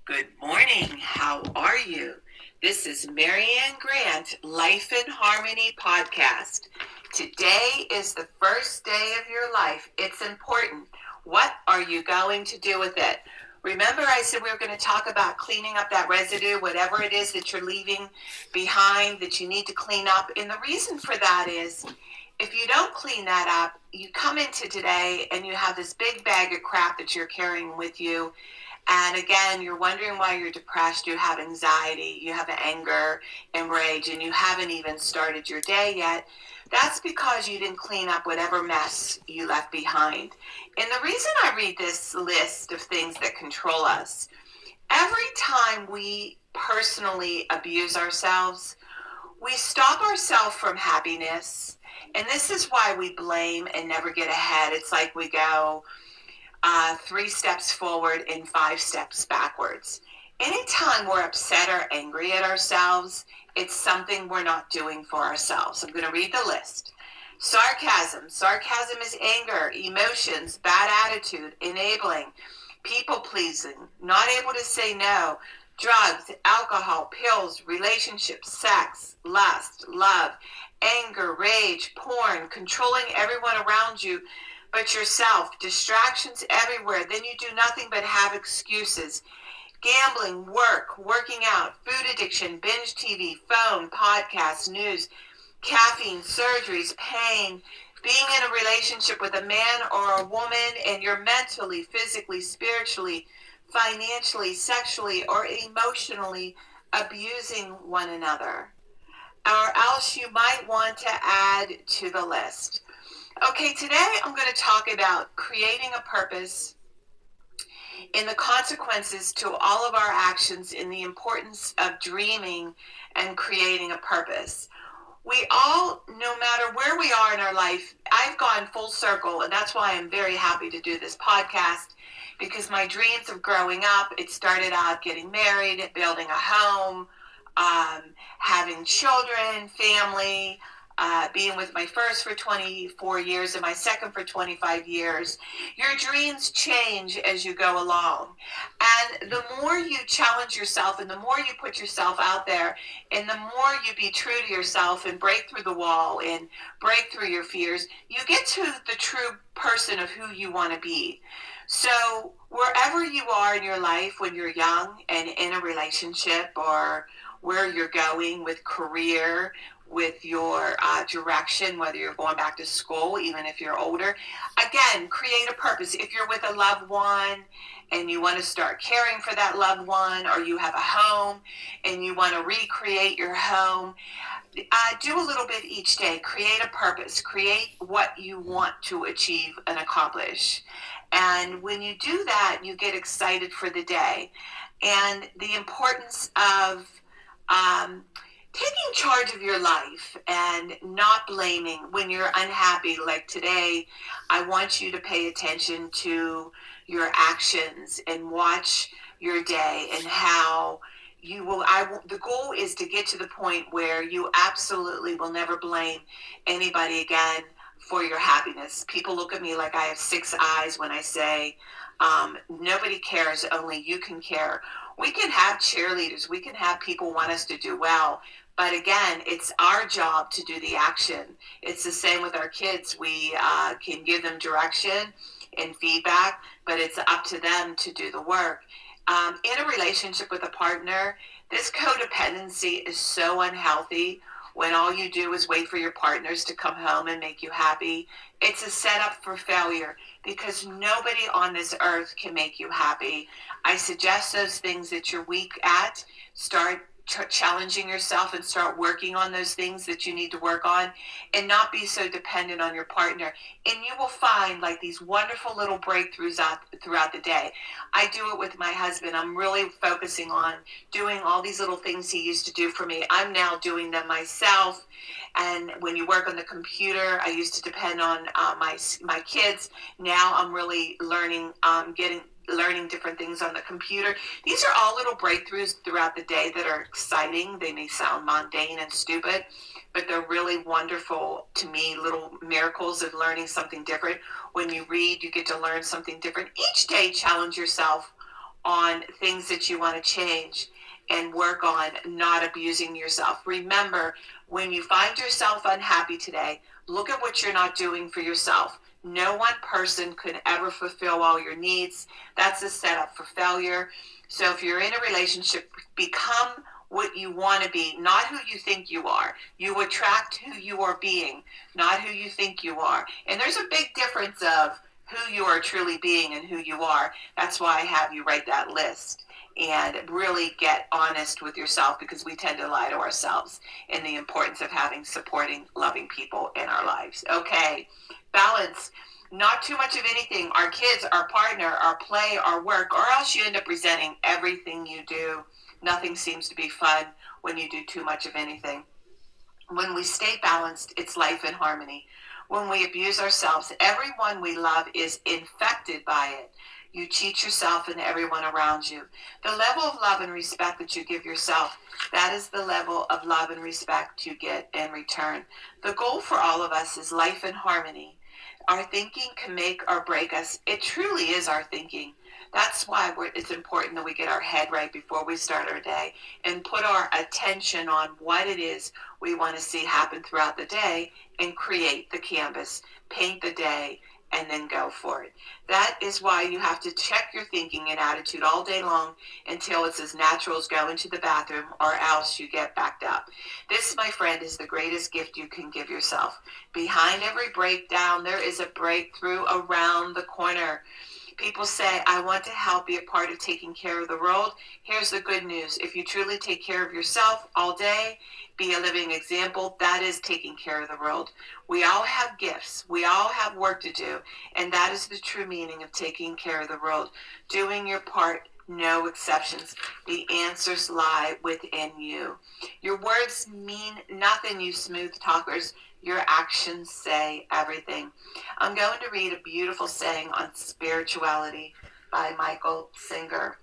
Good morning. How are you? This is Marianne Grant, Life in Harmony podcast. Today is the first day of your life. It's important. What are you going to do with it? Remember, I said we were going to talk about cleaning up that residue, whatever it is that you're leaving behind that you need to clean up. And the reason for that is if you don't clean that up, you come into today and you have this big bag of crap that you're carrying with you. And again, you're wondering why you're depressed, you have anxiety, you have anger and rage, and you haven't even started your day yet. That's because you didn't clean up whatever mess you left behind. And the reason I read this list of things that control us, every time we personally abuse ourselves, we stop ourselves from happiness. And this is why we blame and never get ahead. It's like we go 3 steps forward and 5 steps backwards. Anytime we're upset or angry at ourselves, it's something we're not doing for ourselves. I'm going to read the list. Sarcasm. Sarcasm is anger, emotions, bad attitude, enabling, people-pleasing, not able to say no, drugs, alcohol, pills, relationships, sex, lust, love, anger, rage, porn, controlling everyone around you but yourself, distractions everywhere. Then you do nothing but have excuses. Gambling, work, working out, food addiction, binge TV, phone, podcasts, news, caffeine, surgeries, pain, being in a relationship with a man or a woman, and you're mentally, physically, spiritually, financially, sexually, or emotionally abusing one another. Or else you might want to add to the list. Okay, today I'm going to talk about creating a purpose in the consequences to all of our actions, in the importance of dreaming and creating a purpose. We all, no matter where we are in our life, I've gone full circle, and that's why I'm very happy to do this podcast, because my dreams of growing up, it started out getting married, building a home, having children, family, being with my first for 24 years and my second for 25 years. Your dreams change as you go along. And the more you challenge yourself and the more you put yourself out there and the more you be true to yourself and break through the wall and break through your fears, you get to the true person of who you want to be. So wherever you are in your life when you're young and in a relationship, or where you're going with career, with your direction, whether you're going back to school, even if you're older. Again, create a purpose. If you're with a loved one and you want to start caring for that loved one, or you have a home and you want to recreate your home, do a little bit each day. Create a purpose. Create what you want to achieve and accomplish. And when you do that, you get excited for the day. And the importance of taking charge of your life and not blaming when you're unhappy. Like today, I want you to pay attention to your actions and watch your day and how you will. The goal is to get to the point where you absolutely will never blame anybody again for your happiness. People look at me like I have 6 eyes when I say, nobody cares, only you can care. We can have cheerleaders. We can have people want us to do well. But again, it's our job to do the action. It's the same with our kids. We can give them direction and feedback, but it's up to them to do the work. In a relationship with a partner, this codependency is so unhealthy. When all you do is wait for your partners to come home and make you happy, it's a setup for failure, because nobody on this earth can make you happy. I suggest those things that you're weak at, start challenging yourself and start working on those things that you need to work on, and not be so dependent on your partner. And you will find like these wonderful little breakthroughs throughout the day. I do it with my husband. I'm really focusing on doing all these little things he used to do for me. I'm now doing them myself. And when you work on the computer, I used to depend on my kids. Now I'm really learning different things on the computer. These are all little breakthroughs throughout the day that are exciting. They may sound mundane and stupid, but they're really wonderful to me, little miracles of learning something different. When you read, you get to learn something different. Each day, challenge yourself on things that you want to change and work on not abusing yourself. Remember, when you find yourself unhappy today, look at what you're not doing for yourself. No one person could ever fulfill all your needs. That's a setup for failure. So if you're in a relationship, become what you want to be, not who you think you are. You attract who you are being, not who you think you are. And there's a big difference of who you are truly being and who you are. That's why I have you write that list and really get honest with yourself, because we tend to lie to ourselves, and the importance of having supporting, loving people in our lives. Okay, balance. Not too much of anything. Our kids, our partner, our play, our work, or else you end up resenting everything you do. Nothing seems to be fun when you do too much of anything. When we stay balanced, it's life in harmony. When we abuse ourselves, everyone we love is infected by it. You cheat yourself and everyone around you. The level of love and respect that you give yourself, that is the level of love and respect you get in return. The goal for all of us is life in harmony. Our thinking can make or break us. It truly is our thinking. That's why it's important that we get our head right before we start our day and put our attention on what it is we want to see happen throughout the day and create the canvas, paint the day, and then go for it. That is why you have to check your thinking and attitude all day long until it's as natural as going to the bathroom, or else you get backed up. This, my friend, is the greatest gift you can give yourself. Behind every breakdown, there is a breakthrough around the corner. People say, I want to help be a part of taking care of the world. Here's the good news. If you truly take care of yourself all day, be a living example, that is taking care of the world. We all have gifts. We all have work to do. And that is the true meaning of taking care of the world. Doing your part, no exceptions. The answers lie within you. Your words mean nothing, you smooth talkers. Your actions say everything. I'm going to read a beautiful saying on spirituality by Michael Singer.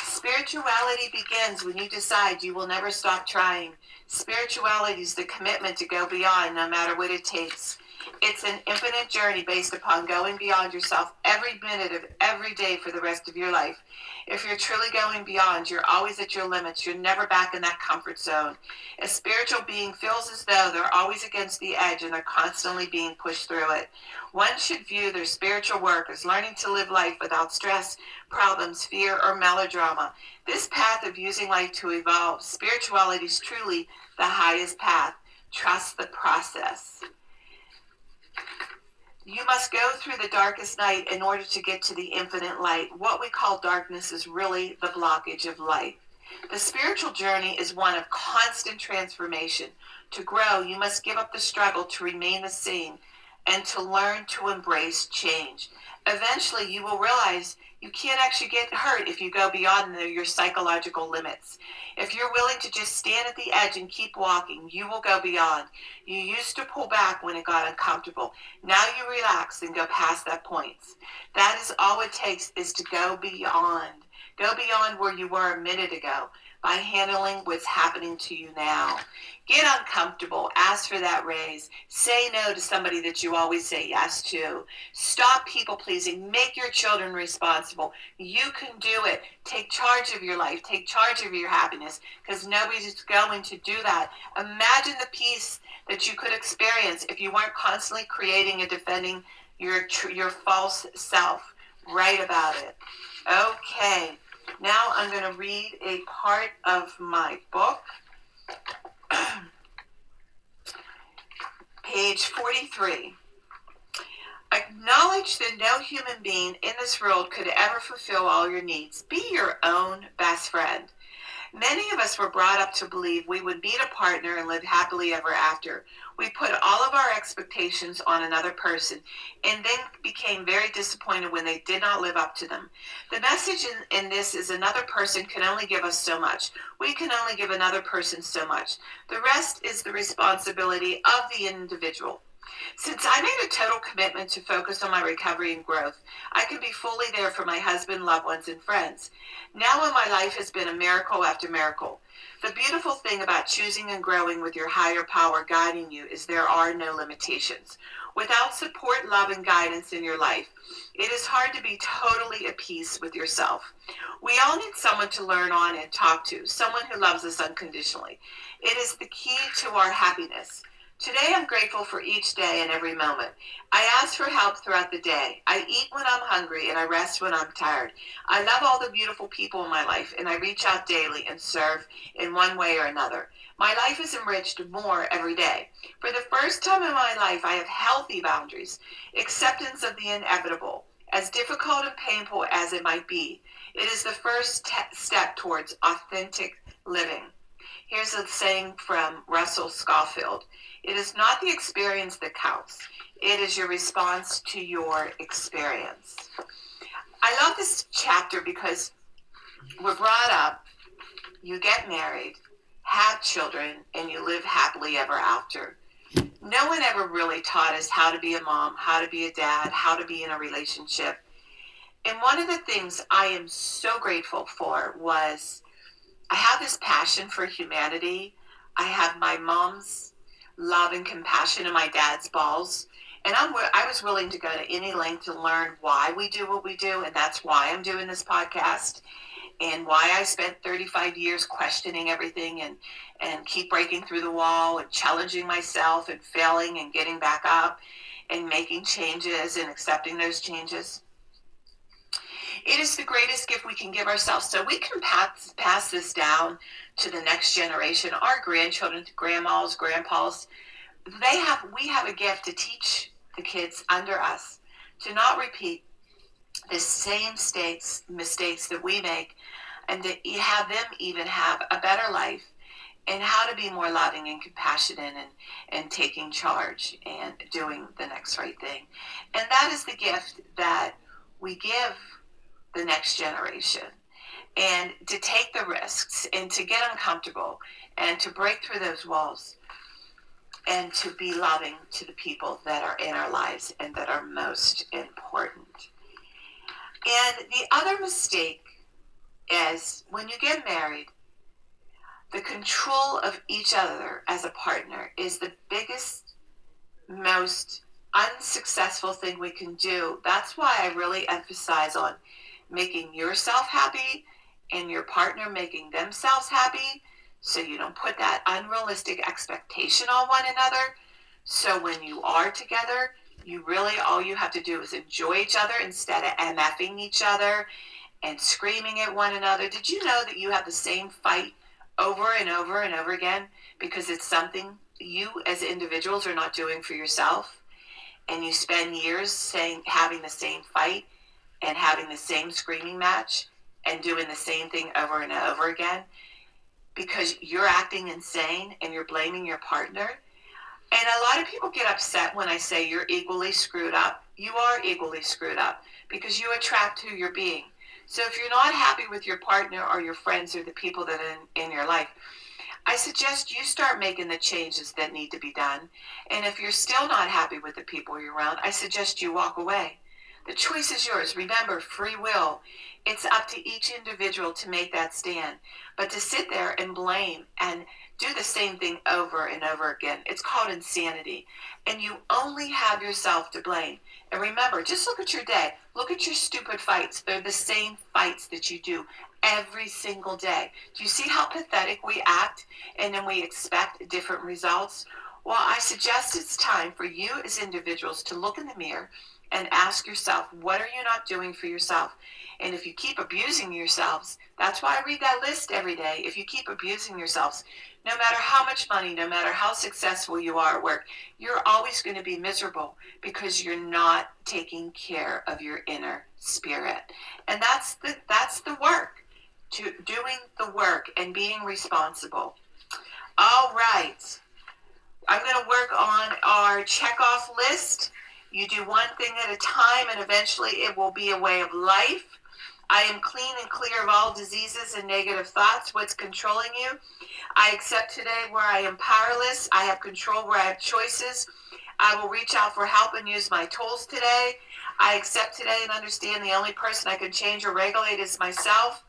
Spirituality begins when you decide you will never stop trying. Spirituality is the commitment to go beyond no matter what it takes. It's an infinite journey based upon going beyond yourself every minute of every day for the rest of your life. If you're truly going beyond, you're always at your limits. You're never back in that comfort zone. A spiritual being feels as though they're always against the edge and they're constantly being pushed through it. One should view their spiritual work as learning to live life without stress, problems, fear, or melodrama. This path of using life to evolve, spirituality is truly the highest path. Trust the process. You must go through the darkest night in order to get to the infinite light. What we call darkness is really the blockage of light. The spiritual journey is one of constant transformation. To grow, you must give up the struggle to remain the same and to learn to embrace change. Eventually, you will realize you can't actually get hurt if you go beyond your psychological limits. If you're willing to just stand at the edge and keep walking, you will go beyond. You used to pull back when it got uncomfortable. Now you relax and go past that point. That is all it takes, is to go beyond. Go beyond where you were a minute ago by handling what's happening to you now. Get uncomfortable. Ask for that raise. Say no to somebody that you always say yes to. Stop people pleasing. Make your children responsible. You can do it. Take charge of your life. Take charge of your happiness, because nobody's going to do that. Imagine the peace that you could experience if you weren't constantly creating and defending your false self. Write about it. Okay. Now I'm going to read a part of my book. Page 43. Acknowledge that no human being in this world could ever fulfill all your needs. Be your own best friend. Many of us were brought up to believe we would meet a partner and live happily ever after. We put all of our expectations on another person and then became very disappointed when they did not live up to them. The message in this is another person can only give us so much. We can only give another person so much. The rest is the responsibility of the individual. Since I made a total commitment to focus on my recovery and growth, I can be fully there for my husband, loved ones, and friends. Now when my life has been a miracle after miracle, the beautiful thing about choosing and growing with your higher power guiding you is there are no limitations. Without support, love, and guidance in your life, it is hard to be totally at peace with yourself. We all need someone to learn on and talk to, someone who loves us unconditionally. It is the key to our happiness. Today, I'm grateful for each day and every moment. I ask for help throughout the day. I eat when I'm hungry and I rest when I'm tired. I love all the beautiful people in my life, and I reach out daily and serve in one way or another. My life is enriched more every day. For the first time in my life, I have healthy boundaries, acceptance of the inevitable, as difficult and painful as it might be. It is the first step towards authentic living. Here's a saying from Russell Scofield. It is not the experience that counts. It is your response to your experience. I love this chapter because we're brought up, you get married, have children, and you live happily ever after. No one ever really taught us how to be a mom, how to be a dad, how to be in a relationship. And one of the things I am so grateful for was I have this passion for humanity. I have my mom's love and compassion and my dad's balls. And I was willing to go to any length to learn why we do what we do. And that's why I'm doing this podcast and why I spent 35 years questioning everything and keep breaking through the wall and challenging myself and failing and getting back up and making changes and accepting those changes. It is the greatest gift we can give ourselves, so we can pass this down to the next generation, our grandchildren, grandmas, grandpas. We have a gift to teach the kids under us to not repeat the same mistakes that we make, and to have them even have a better life, and how to be more loving and compassionate and taking charge and doing the next right thing. And that is the gift that we give the next generation, and to take the risks and to get uncomfortable and to break through those walls and to be loving to the people that are in our lives and that are most important. And the other mistake is when you get married, the control of each other as a partner is the biggest, most unsuccessful thing we can do. That's why I really emphasize on making yourself happy and your partner making themselves happy, so you don't put that unrealistic expectation on one another. So when you are together, all you have to do is enjoy each other instead of MFing each other and screaming at one another. Did you know that you have the same fight over and over and over again because it's something you as individuals are not doing for yourself? And you spend years having the same fight and having the same screaming match and doing the same thing over and over again because you're acting insane and you're blaming your partner. And a lot of people get upset when I say you're equally screwed up. You are equally screwed up because you attract who you're being. So if you're not happy with your partner or your friends or the people that are in your life, I suggest you start making the changes that need to be done. And if you're still not happy with the people you're around, I suggest you walk away. The choice is yours. Remember, free will. It's up to each individual to make that stand. But to sit there and blame and do the same thing over and over again, it's called insanity. And you only have yourself to blame. And remember, just look at your day. Look at your stupid fights. They're the same fights that you do every single day. Do you see how pathetic we act and then we expect different results? Well, I suggest it's time for you as individuals to look in the mirror and ask yourself, what are you not doing for yourself? And if you keep abusing yourselves, that's why I read that list every day. If you keep abusing yourselves, no matter how much money, no matter how successful you are at work, you're always going to be miserable because you're not taking care of your inner spirit. And that's the work, to doing the work and being responsible. All right. I'm going to work on our check-off list. You do one thing at a time, and eventually it will be a way of life. I am clean and clear of all diseases and negative thoughts. What's controlling you? I accept today where I am powerless. I have control where I have choices. I will reach out for help and use my tools today. I accept today and understand the only person I can change or regulate is myself.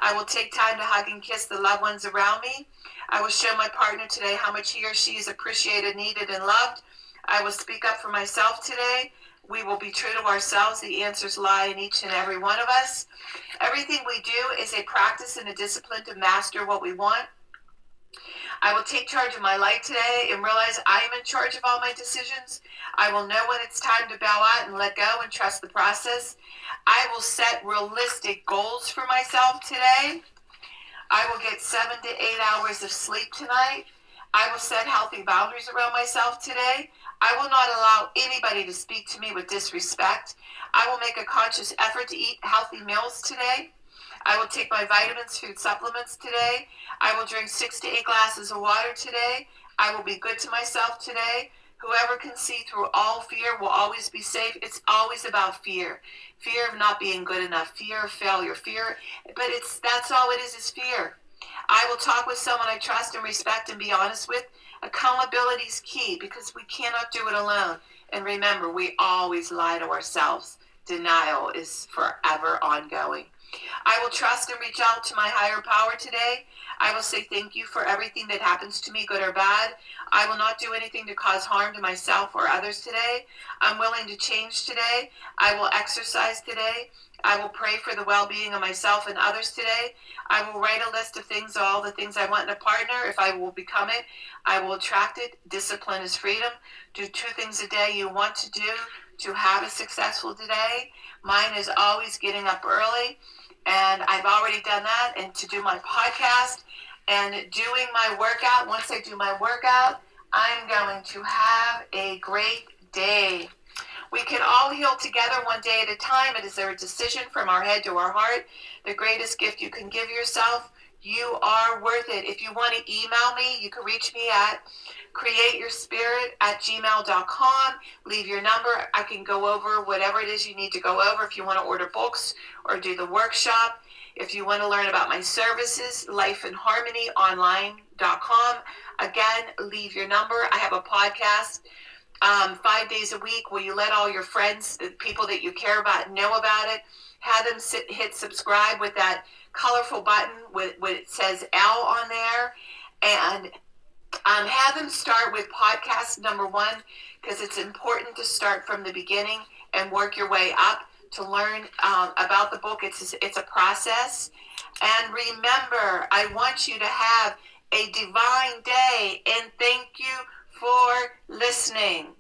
I will take time to hug and kiss the loved ones around me. I will show my partner today how much he or she is appreciated, needed, and loved. I will speak up for myself today. We will be true to ourselves. The answers lie in each and every one of us. Everything we do is a practice and a discipline to master what we want. I will take charge of my life today and realize I am in charge of all my decisions. I will know when it's time to bow out and let go and trust the process. I will set realistic goals for myself today. I will get 7 to 8 hours of sleep tonight. I will set healthy boundaries around myself today. I will not allow anybody to speak to me with disrespect. I will make a conscious effort to eat healthy meals today. I will take my vitamins, food supplements today. I will drink 6 to 8 glasses of water today. I will be good to myself today. Whoever can see through all fear will always be safe. It's always about fear. Fear of not being good enough, fear of failure, fear, but that's all it is fear. I will talk with someone I trust and respect and be honest with. Accountability is key because we cannot do it alone. And remember, we always lie to ourselves. Denial is forever ongoing. I will trust and reach out to my higher power today. I will say thank you for everything that happens to me, good or bad. I will not do anything to cause harm to myself or others today. I'm willing to change today. I will exercise today. I will pray for the well-being of myself and others today. I will write a list of things, all the things I want in a partner. If I will become it, I will attract it. Discipline is freedom. Do 2 things a day you want to do to have a successful day. Mine is always getting up early, and I've already done that, and to do my podcast and doing my workout. Once I do my workout, I'm going to have a great day. We can all heal together one day at a time. It is a decision from our head to our heart. The greatest gift you can give yourself. You are worth it. If you want to email me, you can reach me at createyourspirit@gmail.com. Leave your number. I can go over whatever it is you need to go over. If you want to order books or do the workshop. If you want to learn about my services, lifeandharmonyonline.com. Again, leave your number. I have a podcast 5 days a week where you let all your friends, the people that you care about, know about it. Have them hit subscribe with that colorful button with it says L on there. And have them start with podcast number 1 because it's important to start from the beginning and work your way up to learn about the book. It's a process. And remember, I want you to have a divine day, and thank you for listening.